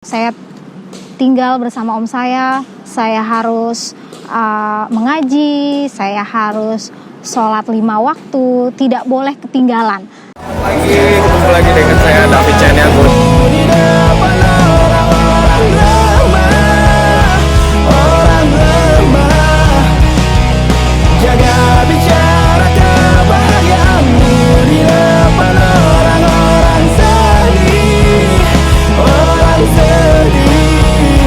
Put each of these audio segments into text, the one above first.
Saya tinggal bersama om saya harus mengaji, saya harus sholat 5 waktu, tidak boleh ketinggalan. Ketemu lagi dengan saya David Chaniago. Jaga bicara kebahagiaanmu di depan orang-orang sedih, orang sedih.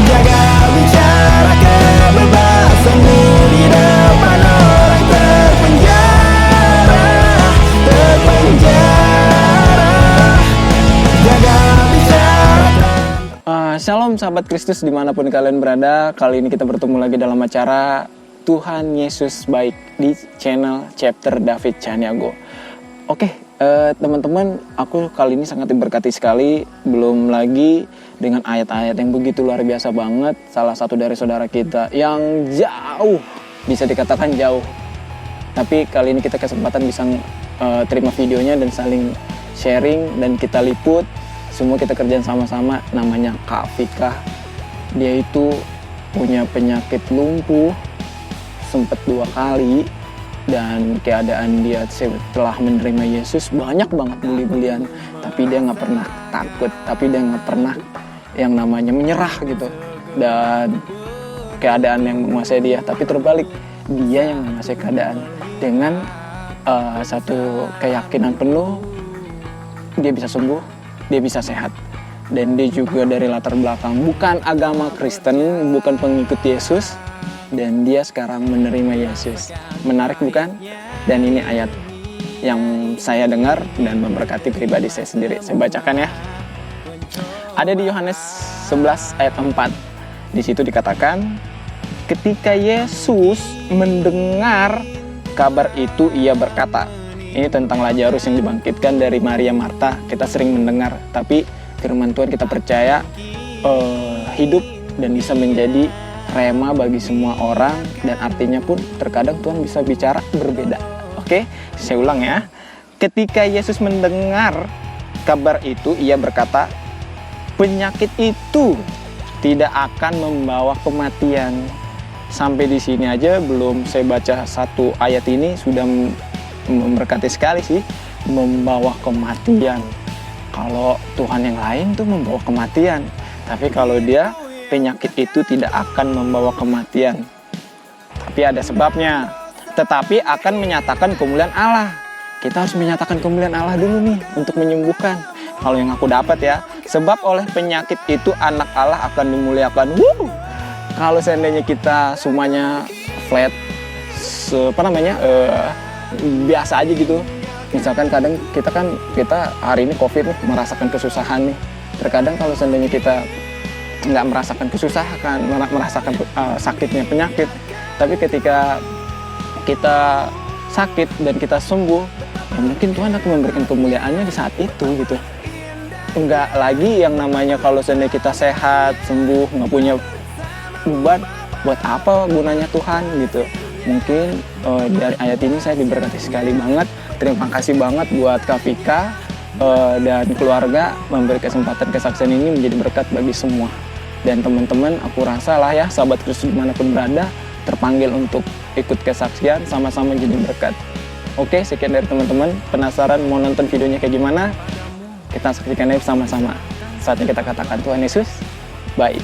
Jaga bicara kebebasanmu di depan orang terpenjara, terpenjara. Jaga bicara. Shalom sahabat Kristus dimanapun kalian berada. Kali ini kita bertemu lagi dalam acara Tuhan Yesus Baik di channel Chapter David Chaniago. Oke, teman-teman, aku kali ini sangat diberkati sekali. Belum lagi dengan ayat-ayat yang begitu luar biasa banget. Salah satu dari saudara kita yang jauh, bisa dikatakan jauh. Tapi kali ini kita kesempatan bisa terima videonya dan saling sharing dan kita liput. Semua kita kerjaan sama-sama, namanya Kak Vika. Dia itu punya penyakit lumpuh, sempat 2 kali, dan keadaan dia setelah menerima Yesus banyak banget beli-belian, tapi dia nggak pernah takut, tapi dia nggak pernah yang namanya menyerah gitu, dan keadaan yang menguasai dia, tapi terbalik, dia yang menguasai keadaan dengan satu keyakinan penuh, dia bisa sembuh, dia bisa sehat. Dan dia juga dari latar belakang bukan agama Kristen, bukan pengikut Yesus, dan dia sekarang menerima Yesus. Menarik bukan? Dan ini ayat yang saya dengar dan memberkati pribadi saya sendiri. Saya bacakan ya. Ada di Yohanes 11 ayat 4. Di situ dikatakan, ketika Yesus mendengar kabar itu, ia berkata, ini tentang Lazarus yang dibangkitkan dari Maria Marta. Kita sering mendengar, tapi firman Tuhan kita percaya hidup dan bisa menjadi rema bagi semua orang, dan artinya pun terkadang Tuhan bisa bicara berbeda. Oke, saya ulang ya. Ketika Yesus mendengar kabar itu, ia berkata, penyakit itu tidak akan membawa kematian. Sampai di sini aja belum saya baca satu ayat ini sudah memberkati sekali sih, membawa kematian. Kalau Tuhan yang lain tuh membawa kematian, tapi kalau dia penyakit itu tidak akan membawa kematian, tapi ada sebabnya. Tetapi akan menyatakan kemuliaan Allah. Kita harus menyatakan kemuliaan Allah dulu nih untuk menyembuhkan. Kalau yang aku dapat ya, sebab oleh penyakit itu anak Allah akan dimuliakan. Kalau seandainya kita semuanya flat, biasa aja gitu. Misalkan kadang kita hari ini COVID nih, merasakan kesusahan nih. Terkadang kalau seandainya kita nggak merasakan kesusahan, merasakan sakitnya penyakit, tapi ketika kita sakit dan kita sembuh, ya mungkin Tuhan akan memberikan kemuliaannya di saat itu gitu. Enggak lagi yang namanya kalau seandainya kita sehat, sembuh, nggak punya beban, buat apa gunanya Tuhan gitu. Mungkin dari ayat ini saya diberkati sekali banget. Terima kasih banget buat Kak Vika dan keluarga memberi kesempatan kesaksian ini menjadi berkat bagi semua. Dan teman-teman, aku rasa lah ya, sahabat Kristus dimanapun berada, terpanggil untuk ikut kesaksian, sama-sama jadi berkat. Oke, sekian dari teman-teman. Penasaran mau nonton videonya kayak gimana? Kita saksikan aja sama-sama. Saatnya kita katakan Tuhan Yesus baik.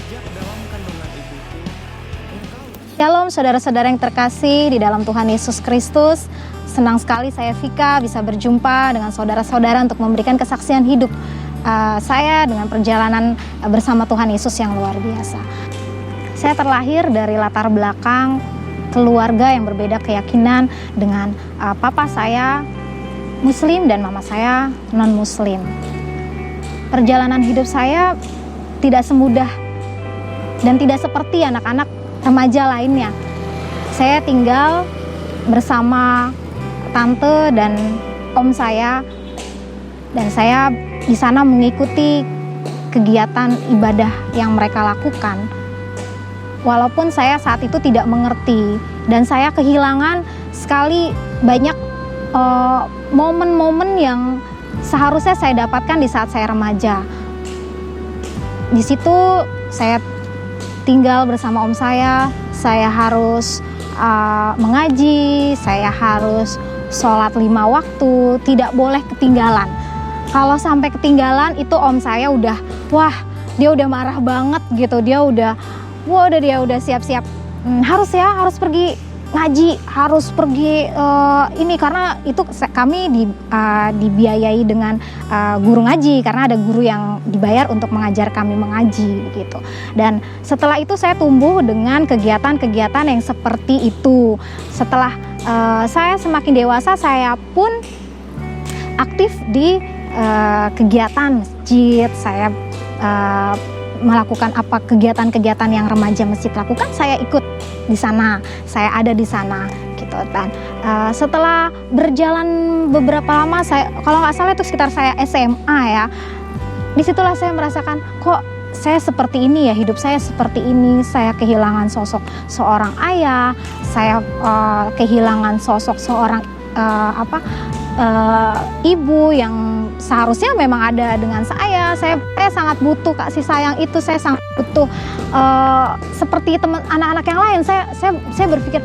Shalom saudara-saudara yang terkasih di dalam Tuhan Yesus Kristus. Senang sekali saya Vika bisa berjumpa dengan saudara-saudara untuk memberikan kesaksian hidup saya dengan perjalanan bersama Tuhan Yesus yang luar biasa. Saya terlahir dari latar belakang keluarga yang berbeda keyakinan dengan papa saya Muslim dan mama saya non-Muslim. Perjalanan hidup saya tidak semudah dan tidak seperti anak-anak remaja lainnya. Saya tinggal bersama tante dan om saya, dan saya di sana mengikuti kegiatan ibadah yang mereka lakukan. Walaupun saya saat itu tidak mengerti, dan saya kehilangan sekali banyak momen-momen yang seharusnya saya dapatkan di saat saya remaja. di situ saya tinggal bersama om saya harus mengaji, saya harus sholat 5 waktu, tidak boleh ketinggalan. Kalau sampai ketinggalan itu om saya udah, wah dia udah marah banget gitu, dia udah siap-siap, harus pergi ngaji, harus pergi ini, karena itu kami dibiayai dengan guru ngaji, karena ada guru yang dibayar untuk mengajar kami mengaji gitu. Dan setelah itu saya tumbuh dengan kegiatan-kegiatan yang seperti itu. Setelah saya semakin dewasa, saya pun aktif di kegiatan masjid. Saya melakukan apa kegiatan-kegiatan yang remaja masjid lakukan, saya ikut di sana, saya ada di sana gitu. Dan setelah berjalan beberapa lama, saya kalau nggak salah itu sekitar saya SMA ya, disitulah saya merasakan kok saya seperti ini ya, hidup saya seperti ini. Saya kehilangan sosok seorang ayah, saya kehilangan sosok seorang ibu yang seharusnya memang ada dengan saya sangat butuh kasih sayang itu, saya sangat butuh seperti teman anak-anak yang lain. Saya berpikir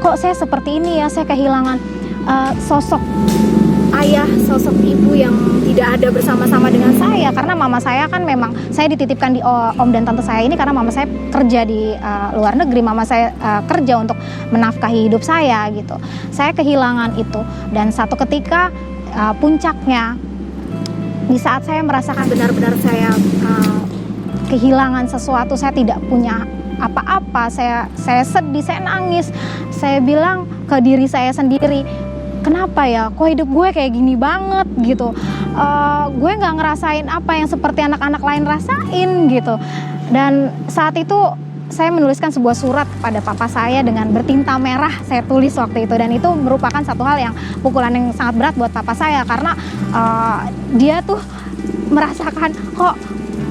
kok saya seperti ini ya, saya kehilangan sosok ayah, sosok ibu yang tidak ada bersama-sama dengan saya, karena mama saya kan memang saya dititipkan di om dan tante saya ini karena mama saya kerja di luar negeri, mama saya kerja untuk menafkahi hidup saya gitu. Saya kehilangan itu, dan satu ketika puncaknya di saat saya merasakan benar-benar saya kehilangan sesuatu, saya tidak punya apa-apa, saya sedih, saya nangis, saya bilang ke diri saya sendiri, kenapa ya, kok hidup gue kayak gini banget gitu, gue nggak ngerasain apa yang seperti anak-anak lain rasain gitu. Dan saat itu saya menuliskan sebuah surat kepada papa saya dengan bertinta merah, saya tulis waktu itu, dan itu merupakan satu hal yang pukulan yang sangat berat buat papa saya, karena dia tuh merasakan kok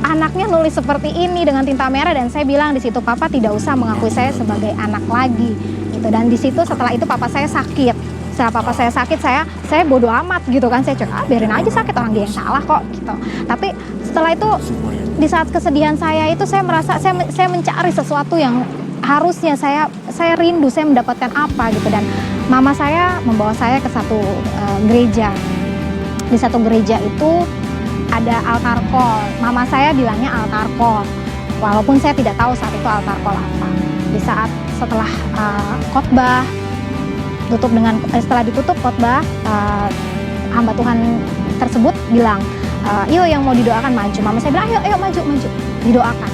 anaknya nulis seperti ini dengan tinta merah. Dan saya bilang di situ, papa tidak usah mengakui saya sebagai anak lagi gitu. Dan di situ setelah itu papa saya sakit. Setelah papa saya sakit, saya bodoh amat gitu kan, saya cek biarin aja sakit, orang dia yang salah kok gitu. Tapi setelah itu di saat kesedihan saya itu, saya merasa saya mencari sesuatu yang harusnya saya rindu, saya mendapatkan apa gitu. Dan mama saya membawa saya ke satu gereja. Di satu gereja itu ada altar call. Mama saya bilangnya altar call, walaupun saya tidak tahu saat itu altar call apa. Di saat setelah khotbah setelah ditutup khotbah, hamba Tuhan tersebut bilang, yuk yang mau didoakan maju. Mama saya bilang, ayo maju, didoakan.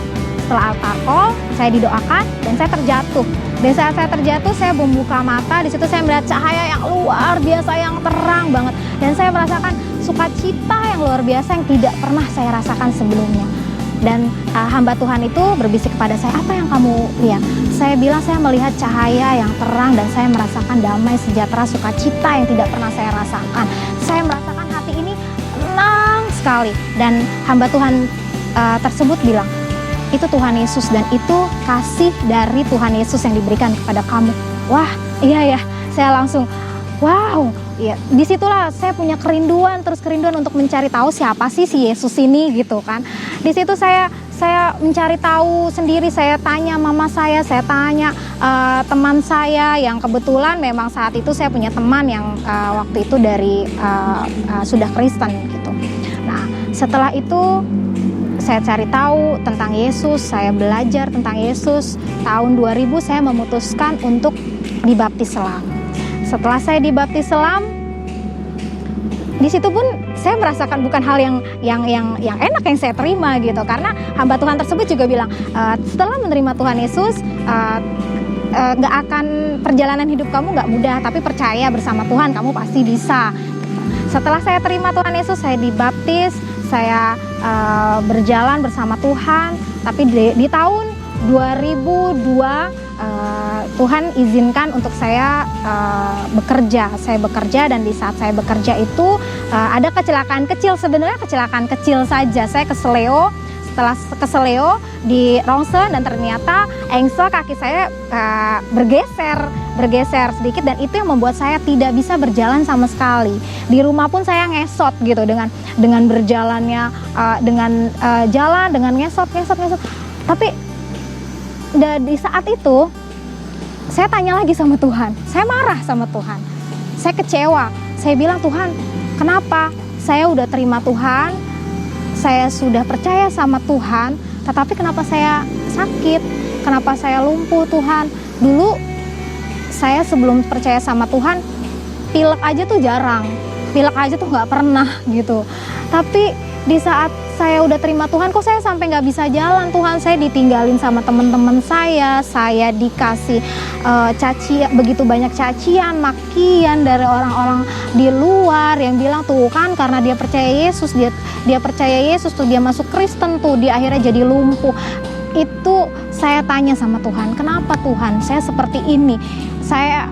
Setelah altar call, saya didoakan dan saya terjatuh. Dan saat saya terjatuh, saya membuka mata. Di situ saya melihat cahaya yang luar biasa, yang terang banget. Dan saya merasakan sukacita yang luar biasa yang tidak pernah saya rasakan sebelumnya. Dan hamba Tuhan itu berbisik kepada saya, apa yang kamu lihat? Saya bilang, saya melihat cahaya yang terang dan saya merasakan damai, sejahtera, sukacita yang tidak pernah saya rasakan. Saya merasakan hati ini tenang sekali. Dan hamba Tuhan tersebut bilang, itu Tuhan Yesus dan itu kasih dari Tuhan Yesus yang diberikan kepada kamu. Wah, iya ya, saya langsung wow, ya. Disitulah saya punya kerinduan untuk mencari tahu siapa sih si Yesus ini gitu kan. Di situ saya mencari tahu sendiri, saya tanya mama saya tanya teman saya yang kebetulan memang saat itu saya punya teman yang waktu itu dari sudah Kristen gitu. Nah, setelah itu saya cari tahu tentang Yesus, saya belajar tentang Yesus. Tahun 2000 saya memutuskan untuk dibaptis selam. Setelah saya dibaptis selam, di situ pun saya merasakan bukan hal yang enak yang saya terima gitu, karena hamba Tuhan tersebut juga bilang, setelah menerima Tuhan Yesus, nggak akan, perjalanan hidup kamu nggak mudah, tapi percaya bersama Tuhan kamu pasti bisa. Setelah saya terima Tuhan Yesus, saya dibaptis, saya berjalan bersama Tuhan. Tapi di tahun 2002 Tuhan izinkan untuk saya bekerja. Saya bekerja, dan di saat saya bekerja itu ada kecelakaan kecil, sebenarnya kecelakaan kecil saja. Saya keseleo, setelah keseleo di rongsen dan ternyata engsel kaki saya bergeser sedikit, dan itu yang membuat saya tidak bisa berjalan sama sekali. Di rumah pun saya ngesot gitu dengan berjalannya jalan dengan ngesot. Tapi di saat itu saya tanya lagi sama Tuhan, saya marah sama Tuhan, saya kecewa, saya bilang, Tuhan, kenapa saya udah terima Tuhan, saya sudah percaya sama Tuhan, tetapi kenapa saya sakit, kenapa saya lumpuh Tuhan? Dulu saya sebelum percaya sama Tuhan, pilek aja tuh jarang, pilek aja tuh nggak pernah gitu. Tapi di saat saya udah terima Tuhan, kok saya sampai nggak bisa jalan Tuhan? Saya ditinggalin sama teman-teman saya dikasih begitu banyak cacian, makian dari orang-orang di luar yang bilang tuh kan karena dia percaya Yesus, dia percaya Yesus tuh dia masuk Kristen tuh, dia akhirnya jadi lumpuh. Itu saya tanya sama Tuhan, kenapa Tuhan saya seperti ini? Saya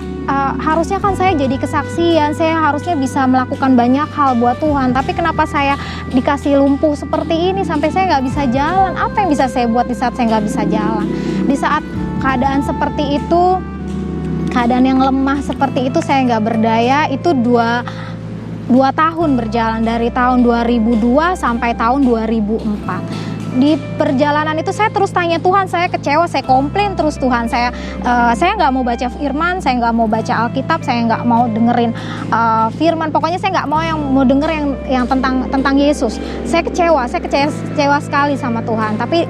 harusnya kan saya jadi kesaksian, saya harusnya bisa melakukan banyak hal buat Tuhan, tapi kenapa saya dikasih lumpuh seperti ini sampai saya nggak bisa jalan? Apa yang bisa saya buat di saat saya nggak bisa jalan? Di saat keadaan seperti itu, keadaan yang lemah seperti itu, saya nggak berdaya. Itu dua tahun berjalan, dari tahun 2002 sampai tahun 2004. Di perjalanan itu saya terus tanya Tuhan, saya kecewa, saya komplain terus Tuhan, saya nggak mau baca firman, saya nggak mau baca Alkitab, saya nggak mau dengerin firman, pokoknya saya nggak mau denger yang tentang Yesus. Saya kecewa sekali sama Tuhan. Tapi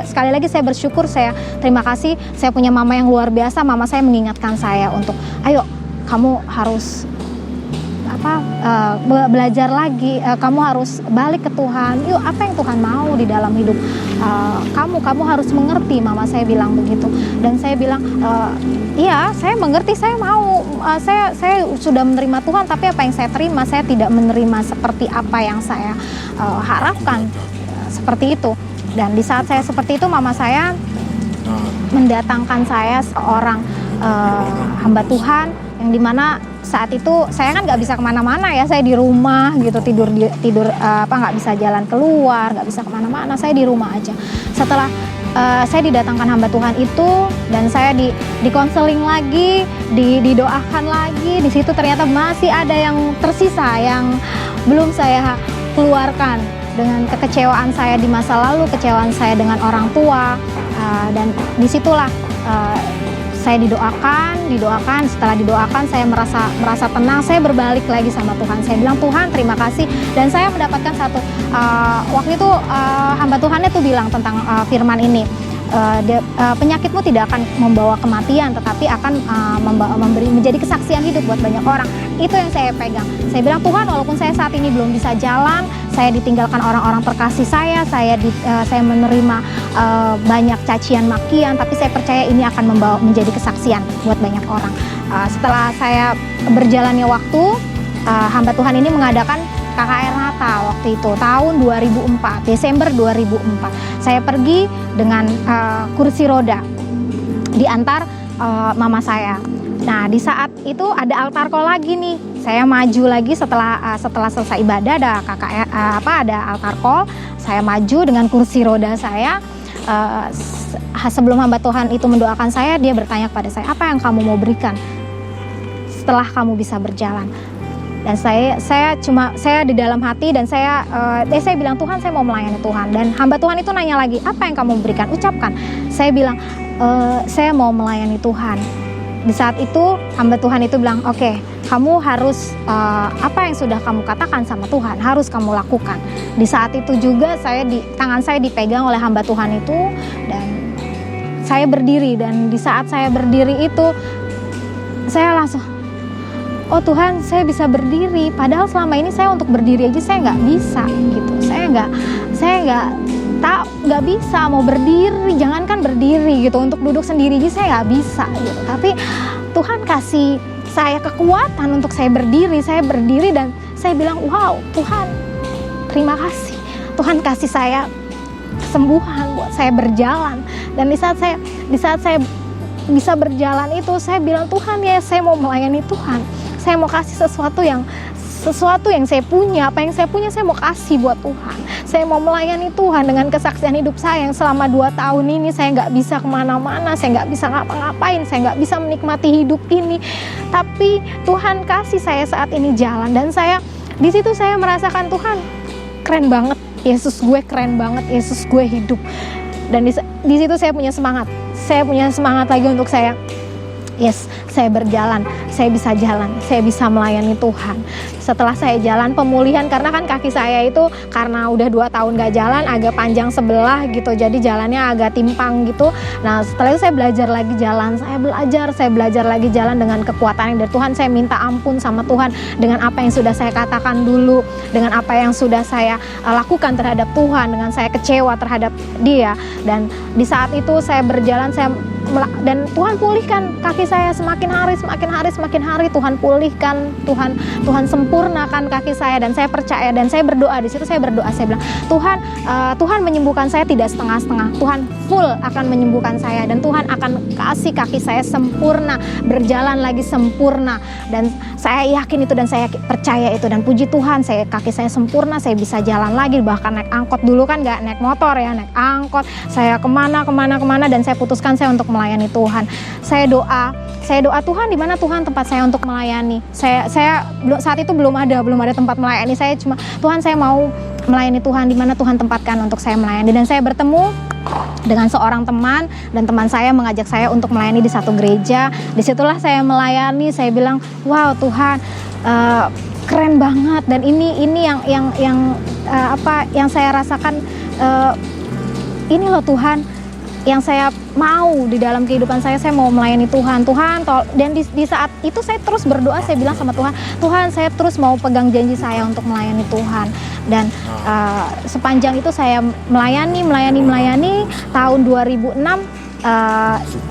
sekali lagi saya bersyukur, saya terima kasih, saya punya mama yang luar biasa. Mama saya mengingatkan saya untuk, ayo kamu harus belajar lagi, kamu harus balik ke Tuhan. Yuk, apa yang Tuhan mau di dalam hidup kamu harus mengerti. Mama saya bilang begitu, dan saya bilang iya, saya mengerti, saya mau, saya sudah menerima Tuhan, tapi apa yang saya terima, saya tidak menerima seperti apa yang saya harapkan, seperti itu. Dan di saat saya seperti itu, mama saya mendatangkan saya seorang hamba Tuhan, yang dimana saat itu saya kan nggak bisa kemana-mana ya, saya di rumah gitu, tidur nggak bisa jalan keluar, nggak bisa kemana-mana, saya di rumah aja. Setelah saya didatangkan hamba Tuhan itu, dan saya di konseling lagi, didoakan lagi, di situ ternyata masih ada yang tersisa yang belum saya keluarkan, dengan kekecewaan saya di masa lalu, kekecewaan saya dengan orang tua, dan disitulah saya didoakan. Setelah didoakan, saya merasa tenang. Saya berbalik lagi sama Tuhan. Saya bilang, Tuhan terima kasih. Dan saya mendapatkan satu waktu itu hamba Tuhan itu bilang tentang firman ini. Penyakitmu tidak akan membawa kematian, tetapi akan menjadi kesaksian hidup buat banyak orang. Itu yang saya pegang. Saya bilang, Tuhan, walaupun saya saat ini belum bisa jalan, saya ditinggalkan orang-orang terkasih saya menerima banyak cacian makian, tapi saya percaya ini akan menjadi kesaksian buat banyak orang. Setelah saya berjalannya waktu, hamba Tuhan ini mengadakan KKR Natal waktu itu tahun 2004, Desember 2004. Saya pergi dengan kursi roda, diantar mama saya. Nah, di saat itu ada altar call lagi nih. Saya maju lagi setelah selesai ibadah, ada KKR ada altar call. Saya maju dengan kursi roda saya. Sebelum hamba Tuhan itu mendoakan saya, dia bertanya kepada saya, apa yang kamu mau berikan setelah kamu bisa berjalan? Dan saya di dalam hati, dan saya bilang, Tuhan, saya mau melayani Tuhan. Dan hamba Tuhan itu nanya lagi, apa yang kamu berikan? Ucapkan. Saya bilang, saya mau melayani Tuhan. Di saat itu hamba Tuhan itu bilang, oke, kamu harus apa yang sudah kamu katakan sama Tuhan harus kamu lakukan. Di saat itu juga tangan saya dipegang oleh hamba Tuhan itu, dan saya berdiri. Dan di saat saya berdiri itu, saya langsung, oh Tuhan, saya bisa berdiri. Padahal selama ini saya untuk berdiri aja saya nggak bisa gitu. Saya nggak bisa mau berdiri, jangankan berdiri gitu, untuk duduk sendiri aja saya nggak bisa gitu. Tapi Tuhan kasih saya kekuatan untuk saya berdiri dan saya bilang, wow Tuhan, terima kasih. Tuhan kasih saya kesembuhan buat saya berjalan. Dan di saat saya bisa berjalan itu, saya bilang, Tuhan ya, saya mau melayani Tuhan. Saya mau kasih sesuatu yang sesuatu yang saya punya, apa yang saya punya saya mau kasih buat Tuhan. Saya mau melayani Tuhan dengan kesaksian hidup saya yang selama 2 tahun ini saya nggak bisa kemana-mana, saya nggak bisa ngapa-ngapain, saya nggak bisa menikmati hidup ini. Tapi Tuhan kasih saya saat ini jalan, dan saya di situ saya merasakan Tuhan keren banget, Yesus gue keren banget, Yesus gue hidup. Dan di situ saya punya semangat lagi untuk saya, yes, saya berjalan, saya bisa jalan, saya bisa melayani Tuhan. Setelah saya jalan pemulihan, karena kan kaki saya itu karena udah 2 tahun gak jalan, agak panjang sebelah gitu, jadi jalannya agak timpang gitu. Nah setelah itu saya belajar lagi jalan, saya belajar lagi jalan dengan kekuatan yang dari Tuhan. Saya minta ampun sama Tuhan dengan apa yang sudah saya katakan dulu, dengan apa yang sudah saya lakukan terhadap Tuhan, dengan saya kecewa terhadap Dia. Dan di saat itu saya berjalan, dan Tuhan pulihkan kaki saya semakin hari Tuhan pulihkan, Tuhan sempurnakan kaki saya, dan saya percaya dan saya berdoa. Di situ saya berdoa, saya bilang Tuhan menyembuhkan saya tidak setengah-setengah, Tuhan full akan menyembuhkan saya, dan Tuhan akan kasih kaki saya sempurna, berjalan lagi sempurna. Dan saya yakin itu, dan saya percaya itu, dan puji Tuhan kaki saya sempurna, saya bisa jalan lagi. Bahkan naik angkot, dulu kan gak naik motor ya, naik angkot, saya kemana, dan saya putuskan saya untuk melayani Tuhan. Saya doa Tuhan, di mana Tuhan tempat saya untuk melayani. Saya saat itu belum ada tempat melayani. Saya cuma, Tuhan saya mau melayani Tuhan, di mana Tuhan tempatkan untuk saya melayani. Dan saya bertemu dengan seorang teman, dan teman saya mengajak saya untuk melayani di satu gereja. Disitulah saya melayani. Saya bilang, wow Tuhan, keren banget. Dan ini yang saya rasakan, ini loh Tuhan yang saya mau di dalam kehidupan saya mau melayani Tuhan. Dan di saat itu saya terus berdoa, saya bilang sama Tuhan, saya terus mau pegang janji saya untuk melayani Tuhan. Dan sepanjang itu saya melayani. Tahun 2006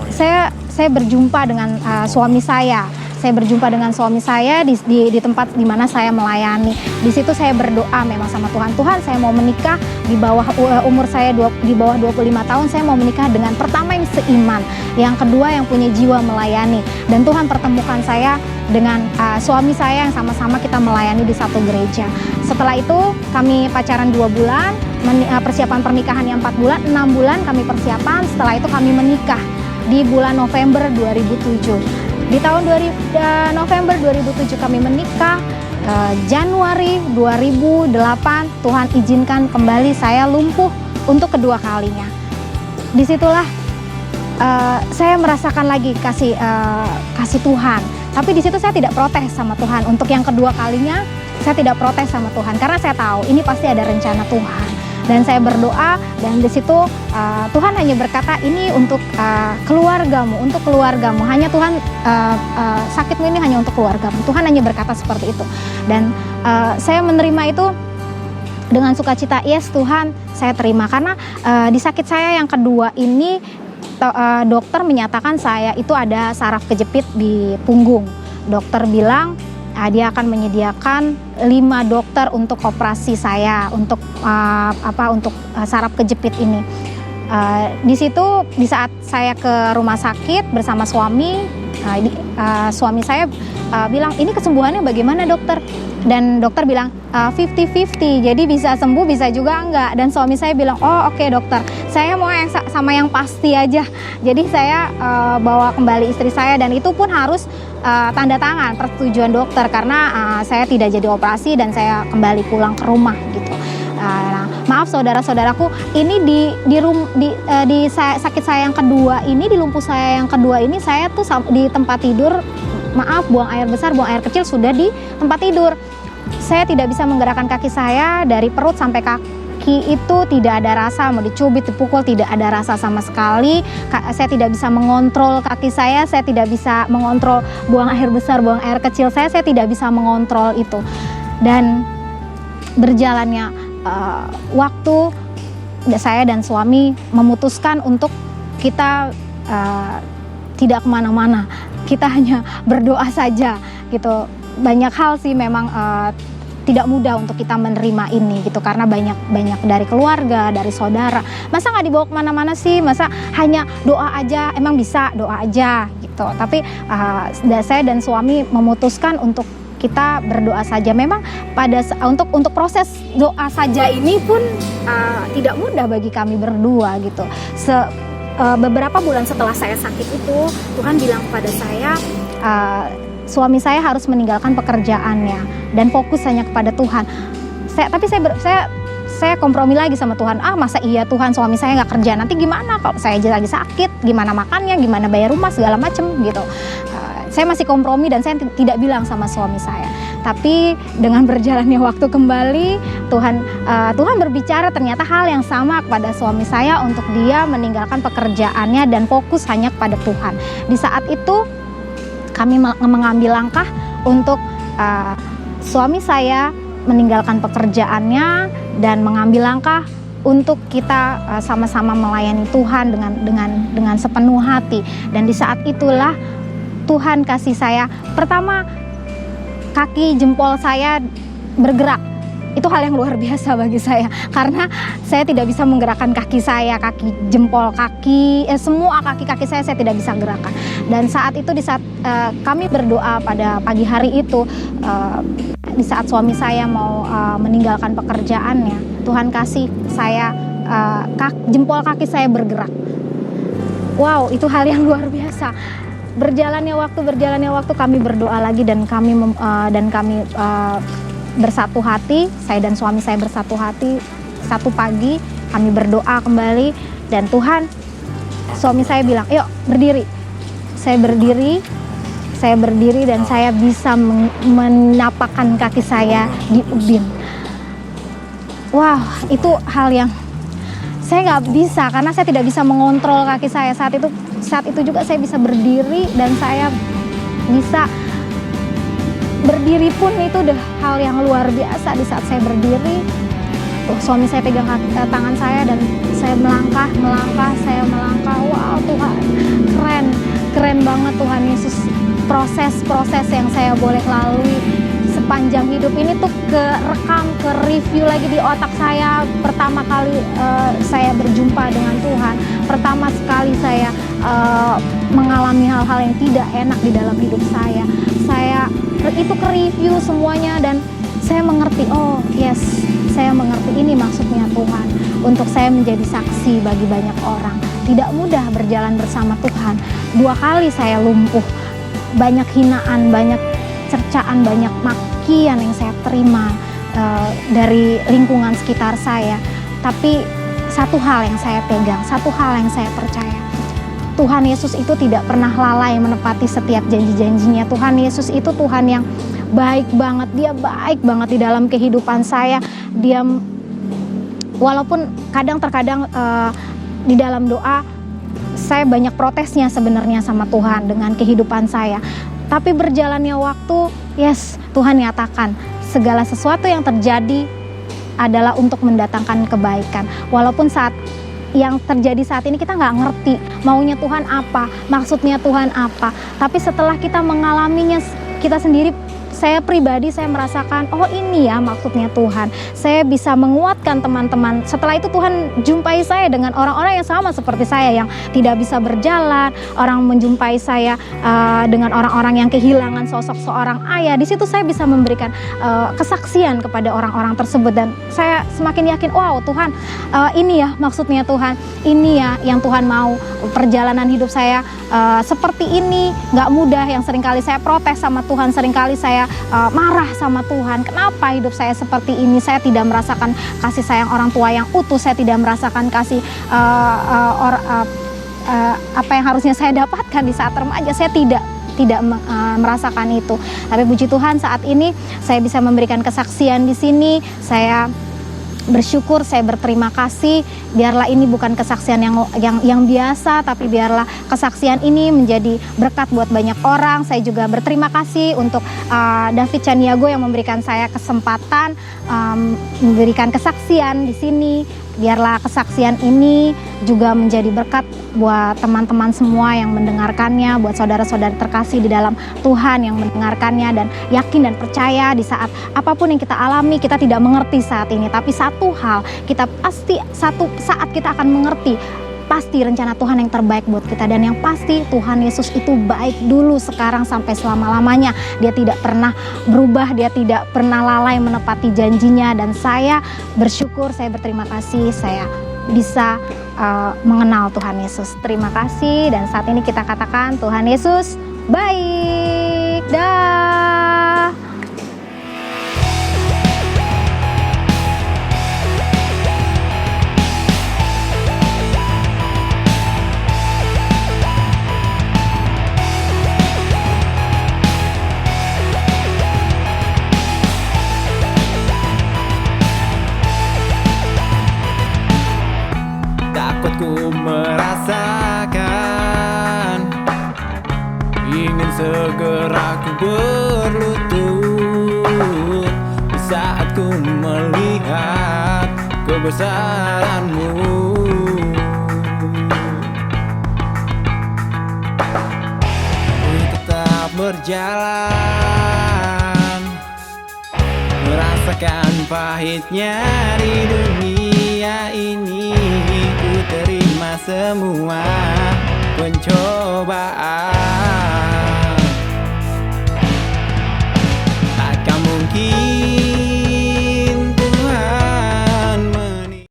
saya berjumpa dengan suami saya. Saya berjumpa dengan suami saya di tempat di mana saya melayani. Di situ saya berdoa memang sama Tuhan, saya mau menikah di bawah umur saya di bawah 25 tahun, saya mau menikah dengan pertama yang seiman, yang kedua yang punya jiwa melayani. Dan Tuhan pertemukan saya dengan suami saya yang sama-sama kita melayani di satu gereja. Setelah itu kami pacaran 2 bulan, persiapan pernikahannya 4 bulan, 6 bulan kami persiapan. Setelah itu kami menikah di bulan November 2007. Di tahun November 2007 kami menikah. Januari 2008 Tuhan izinkan kembali saya lumpuh untuk kedua kalinya. Disitulah saya merasakan lagi kasih Tuhan. Tapi di situ saya tidak protes sama Tuhan. Untuk yang kedua kalinya saya tidak protes sama Tuhan, karena saya tahu ini pasti ada rencana Tuhan. Dan saya berdoa, dan di situ Tuhan hanya berkata, ini untuk keluargamu. Hanya Tuhan, sakitmu ini hanya untuk keluargamu. Tuhan hanya berkata seperti itu. Dan saya menerima itu dengan sukacita. Yes Tuhan, saya terima. Karena di sakit saya yang kedua ini, dokter menyatakan saya itu ada saraf kejepit di punggung. Dokter bilang dia akan menyediakan 5 dokter untuk operasi saya, untuk saraf kejepit ini. Di situ, di saat saya ke rumah sakit bersama suami, suami saya bilang, ini kesembuhannya bagaimana dokter? Dan dokter bilang 50-50, jadi bisa sembuh bisa juga enggak. Dan suami saya bilang, oh oke, dokter, saya mau yang sama yang pasti aja. Jadi saya bawa kembali istri saya, dan itu pun harus tanda tangan persetujuan dokter, karena saya tidak jadi operasi dan saya kembali pulang ke rumah gitu. Nah, maaf saudara-saudaraku, ini di sakit saya yang kedua ini, di lumpuh saya yang kedua ini, saya tuh di tempat tidur, buang air besar, buang air kecil sudah di tempat tidur. Saya tidak bisa menggerakkan kaki saya dari perut sampai kaki itu, tidak ada rasa, mau dicubit, dipukul, tidak ada rasa sama sekali. Saya tidak bisa mengontrol kaki saya tidak bisa mengontrol buang air besar, buang air kecil saya tidak bisa mengontrol itu. Dan berjalannya waktu, saya dan suami memutuskan untuk kita tidak kemana-mana, kita hanya berdoa saja gitu. Banyak hal sih memang tidak mudah untuk kita menerima ini gitu, karena banyak dari keluarga, dari saudara. Masa nggak dibawa kemana-mana sih? Masa hanya doa aja? Emang bisa doa aja gitu. Tapi saya dan suami memutuskan untuk kita berdoa saja. Memang untuk proses doa saja ini pun tidak mudah bagi kami berdua gitu. Beberapa bulan setelah saya sakit itu, Tuhan bilang pada saya, suami saya harus meninggalkan pekerjaannya dan fokus hanya kepada Tuhan. Tapi saya kompromi lagi sama Tuhan. Masa iya Tuhan, suami saya nggak kerja, nanti gimana kalau saya lagi sakit, gimana makannya, gimana bayar rumah, segala macem gitu. Saya masih kompromi dan saya tidak bilang sama suami saya. Tapi dengan berjalannya waktu kembali, Tuhan berbicara ternyata hal yang sama kepada suami saya untuk dia meninggalkan pekerjaannya dan fokus hanya kepada Tuhan. Di saat itu kami mengambil langkah untuk suami saya meninggalkan pekerjaannya dan mengambil langkah untuk kita sama-sama melayani Tuhan dengan sepenuh hati. Dan di saat itulah Tuhan kasih saya, pertama kaki jempol saya bergerak. Itu hal yang luar biasa bagi saya, karena saya tidak bisa menggerakkan kaki saya, kaki jempol kaki, semua kaki-kaki saya tidak bisa gerakan. Dan saat itu, di saat kami berdoa pada pagi hari itu, di saat suami saya mau meninggalkan pekerjaannya, Tuhan kasih saya jempol kaki saya bergerak. Wow, itu hal yang luar biasa. Berjalannya waktu kami berdoa lagi dan kami bersatu hati. Saya dan suami saya bersatu hati. Satu pagi kami berdoa kembali dan Tuhan, suami saya bilang, "Yuk berdiri." Saya berdiri dan saya bisa menapakkan kaki saya di ubin. Wah, itu hal yang saya nggak bisa, karena saya tidak bisa mengontrol kaki saya. Saat itu juga saya bisa berdiri dan saya bisa berdiri pun itu udah hal yang luar biasa. Di saat saya berdiri, suami saya pegang tangan saya dan saya melangkah. Wow, Tuhan, keren banget Tuhan Yesus. Proses yang saya boleh lalui sepanjang hidup ini tuh kerekam, review lagi di otak saya. Pertama kali saya berjumpa dengan Tuhan, pertama sekali saya mengalami hal-hal yang tidak enak di dalam hidup saya itu review semuanya dan saya mengerti, oh yes, saya mengerti ini maksudnya Tuhan untuk saya menjadi saksi bagi banyak orang. Tidak mudah berjalan bersama Tuhan. 2 kali saya lumpuh, banyak hinaan, banyak cercaan, banyak makian yang saya terima dari lingkungan sekitar saya. Tapi satu hal yang saya pegang, satu hal yang saya percaya, Tuhan Yesus itu tidak pernah lalai menepati setiap janji-janjinya. Tuhan Yesus itu Tuhan yang baik banget, Dia baik banget di dalam kehidupan saya. Dia walaupun terkadang di dalam doa saya banyak protesnya sebenarnya sama Tuhan dengan kehidupan saya. Tapi berjalannya waktu, yes, Tuhan nyatakan segala sesuatu yang terjadi adalah untuk mendatangkan kebaikan. Walaupun saat yang terjadi saat ini kita nggak ngerti maunya Tuhan apa, maksudnya Tuhan apa. Tapi setelah kita mengalaminya kita sendiri, saya pribadi saya merasakan, oh ini ya maksudnya Tuhan. Saya bisa menguatkan teman-teman. Setelah itu Tuhan jumpai saya dengan orang-orang yang sama seperti saya yang tidak bisa berjalan. Orang menjumpai saya dengan orang-orang yang kehilangan sosok seorang ayah. Di situ saya bisa memberikan kesaksian kepada orang-orang tersebut dan saya semakin yakin, wow Tuhan, ini ya maksudnya Tuhan. Ini ya yang Tuhan mau. Perjalanan hidup saya seperti ini, nggak mudah. Yang seringkali saya protes sama Tuhan, seringkali saya marah sama Tuhan. Kenapa hidup saya seperti ini? Saya tidak merasakan kasih sayang orang tua yang utuh. Saya tidak merasakan kasih apa yang harusnya saya dapatkan di saat remaja. Saya tidak merasakan itu. Tapi puji Tuhan saat ini saya bisa memberikan kesaksian di sini. Saya bersyukur, saya berterima kasih. Biarlah ini bukan kesaksian yang biasa, tapi biarlah kesaksian ini menjadi berkat buat banyak orang. Saya juga berterima kasih untuk David Chaniago yang memberikan saya kesempatan memberikan kesaksian di sini. Biarlah kesaksian ini juga menjadi berkat buat teman-teman semua yang mendengarkannya, buat saudara-saudara terkasih di dalam Tuhan yang mendengarkannya dan yakin dan percaya di saat apapun yang kita alami, kita tidak mengerti saat ini. Tapi satu hal, kita pasti satu saat kita akan mengerti pasti rencana Tuhan yang terbaik buat kita. Dan yang pasti Tuhan Yesus itu baik dulu, sekarang, sampai selama-lamanya. Dia tidak pernah berubah, dia tidak pernah lalai menepati janjinya. Dan saya bersyukur, saya berterima kasih, saya bisa mengenal Tuhan Yesus. Terima kasih, dan saat ini kita katakan Tuhan Yesus baik. Dah. Takut ku merasakan, ingin segera ku berlutut di saat ku melihat kebesaran-Mu. Ku tetap berjalan, merasakan pahitnya di dunia ini. Ku terima semua pencobaan